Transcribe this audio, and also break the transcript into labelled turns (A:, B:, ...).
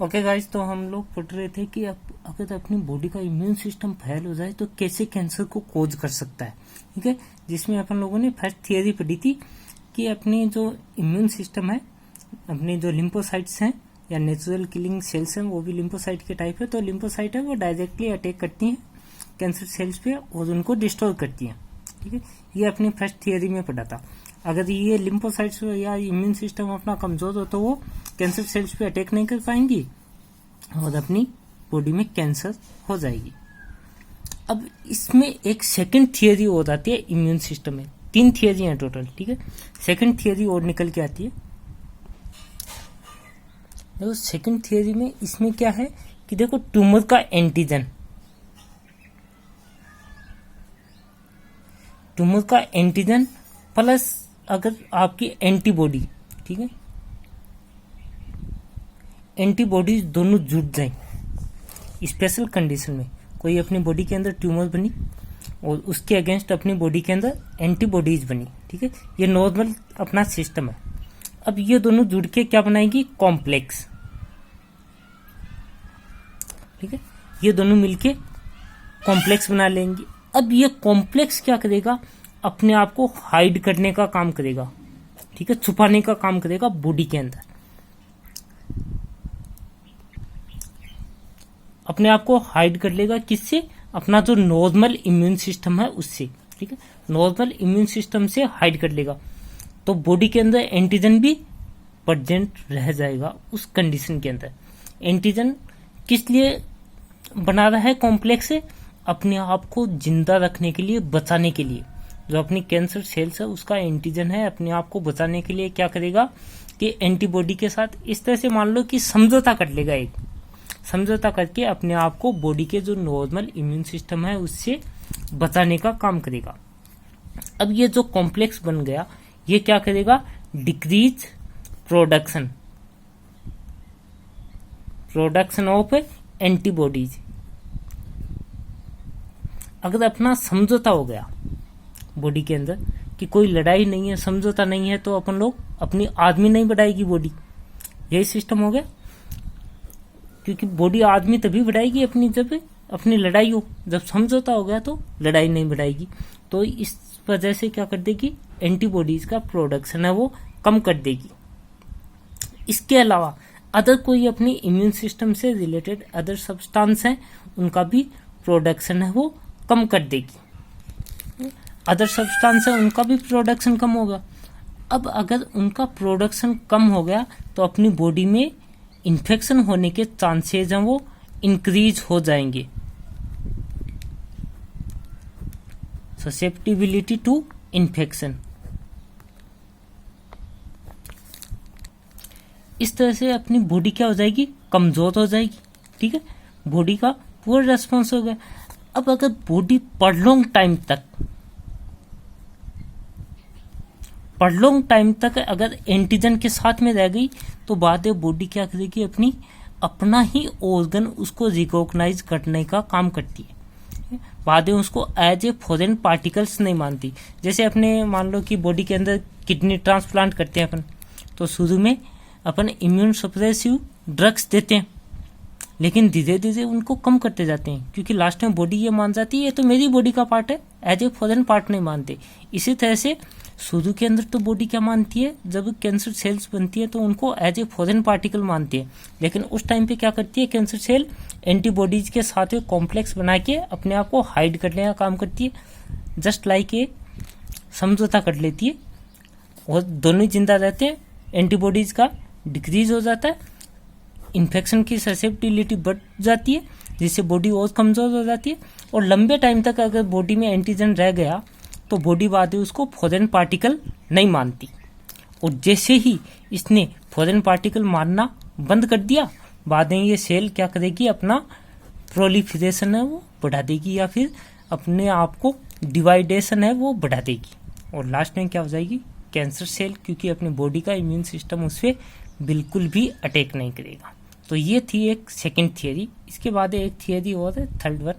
A: Okay guys, तो हम लोग पढ़ रहे थे कि अगर अपनी बॉडी का इम्यून सिस्टम फेल हो जाए तो कैसे कैंसर को कोज कर सकता है। ठीक है, जिसमें अपन लोगों ने फर्स्ट थियरी पढ़ी थी कि अपनी जो इम्यून सिस्टम है, अपनी जो लिम्फोसाइट्स हैं या नेचुरल किलिंग सेल्स हैं, वो भी लिम्फोसाइट के टाइप है। तो लिम्फोसाइट है वो डायरेक्टली अटैक करती हैं कैंसर सेल्स पे और उनको डिस्ट्रॉय करती हैं। ठीक है, ये अपनी फर्स्ट थियरी में पढ़ा था। अगर ये लिम्फोसाइट्स या इम्यून सिस्टम अपना कमजोर हो तो वो कैंसर सेल्स पे अटैक नहीं कर पाएंगी और अपनी बॉडी में कैंसर हो जाएगी। अब इसमें एक सेकंड थियरी और आती है इम्यून सिस्टम में। 3 थियरी हैं टोटल। ठीक है, सेकंड थियरी और निकल के आती है। देखो सेकंड थियरी में इसमें क्या है कि देखो ट्यूमर का एंटीजन, ट्यूमर का एंटीजन प्लस अगर आपकी एंटीबॉडी, ठीक है, एंटीबॉडीज दोनों जुट जाए स्पेशल कंडीशन में, कोई अपनी बॉडी के अंदर ट्यूमर बनी और उसके अगेंस्ट अपनी बॉडी के अंदर एंटीबॉडीज बनी। ठीक है, ये नॉर्मल अपना सिस्टम है। अब ये दोनों जुड़ के क्या बनाएगी? कॉम्प्लेक्स। ठीक है, ये दोनों मिलके कॉम्प्लेक्स बना लेंगे। अब ये कॉम्प्लेक्स क्या करेगा? अपने आप को हाइड करने का काम करेगा। ठीक है, छुपाने का काम करेगा बॉडी के अंदर, अपने आप को हाइड कर लेगा। किससे? अपना जो नॉर्मल इम्यून सिस्टम है उससे। ठीक है, नॉर्मल इम्यून सिस्टम से हाइड कर लेगा। तो बॉडी के अंदर एंटीजन भी प्रेजेंट रह जाएगा उस कंडीशन के अंदर। एंटीजन किस लिए बना रहा है? कॉम्प्लेक्स से अपने आप को जिंदा रखने के लिए, बचाने के लिए। जो अपनी कैंसर सेल्स है उसका एंटीजन है, अपने आप को बचाने के लिए क्या करेगा कि एंटीबॉडी के साथ इस तरह से मान लो कि समझौता कर लेगा। एक समझौता करके अपने आप को बॉडी के जो नॉर्मल इम्यून सिस्टम है उससे बचाने का काम करेगा। अब ये जो कॉम्प्लेक्स बन गया ये क्या करेगा? Decrease production of antibodies. अगर अपना समझौता हो गया बॉडी के अंदर कि कोई लड़ाई नहीं है, समझौता नहीं है, तो अपन लोग अपनी आदमी नहीं बढ़ाएगी बॉडी। यही सिस्टम हो गया, क्योंकि बॉडी आदमी तभी बढ़ाएगी अपनी जब अपनी लड़ाई हो। जब समझौता हो गया तो लड़ाई नहीं बढ़ाएगी। तो इस वजह से क्या कर देगी? एंटीबॉडीज का प्रोडक्शन है वो कम कर देगी। इसके अलावा अदर कोई अपनी इम्यून सिस्टम से रिलेटेड अदर सब्सटेंस हैं, उनका भी प्रोडक्शन है वो कम कर देगी। अदर सब्सटेंस है उनका भी प्रोडक्शन कम होगा। अब अगर उनका प्रोडक्शन कम हो गया तो अपनी बॉडी में इन्फेक्शन होने के चांसेस हैं वो इंक्रीज हो जाएंगे। Susceptibility to infection. इस तरह से अपनी बॉडी क्या हो जाएगी? कमजोर हो जाएगी। ठीक है, बॉडी का पूरा रेस्पॉन्स हो गया। अब अगर बॉडी प्रॉन्ग टाइम तक अगर एंटीजन के साथ में रह गई तो बाद में बॉडी क्या करेगी? अपना ही ऑर्गन उसको रिकॉग्नाइज करने का काम करती है। बाद में उसको एज ए फॉरेन पार्टिकल्स नहीं मानती। जैसे अपने मान लो कि बॉडी के अंदर किडनी ट्रांसप्लांट करते हैं अपन, तो शुरू में अपन इम्यून सप्रेसिव ड्रग्स देते हैं, लेकिन धीरे धीरे उनको कम करते जाते हैं, क्योंकि लास्ट में बॉडी ये मान जाती है ये तो मेरी बॉडी का पार्ट है, एज ए फॉरेन पार्ट नहीं मानते। इसी तरह से शुरू के अंदर तो बॉडी क्या मानती है? जब कैंसर सेल्स बनती है तो उनको एज ए फॉरेन पार्टिकल मानती है, लेकिन उस टाइम पे क्या करती है कैंसर सेल? एंटीबॉडीज के साथ में कॉम्प्लेक्स बना के अपने आप को हाइड करने का काम करती है। जस्ट लाइक ए समझौता कर लेती है और दोनों जिंदा रहते हैं। एंटीबॉडीज का डिक्रीज हो जाता है, इन्फेक्शन की ससेप्टिबिलिटी बढ़ जाती है, जिससे बॉडी और कमजोर हो जाती है। और लंबे टाइम तक अगर बॉडी में एंटीजन रह गया तो बॉडी बाद में उसको फॉरेन पार्टिकल नहीं मानती। और जैसे ही इसने फॉरेन पार्टिकल मानना बंद कर दिया, बाद में ये सेल क्या करेगी? अपना प्रोलिफरेशन है वो बढ़ा देगी, या फिर अपने आप को डिवाइडेशन है वो बढ़ा देगी, और लास्ट में क्या हो जाएगी? कैंसर सेल, क्योंकि अपनी बॉडी का इम्यून सिस्टम उस पर बिल्कुल भी अटैक नहीं करेगा। तो ये थी एक सेकंड थियरी। इसके बाद एक थियरी और है, थर्ड वन।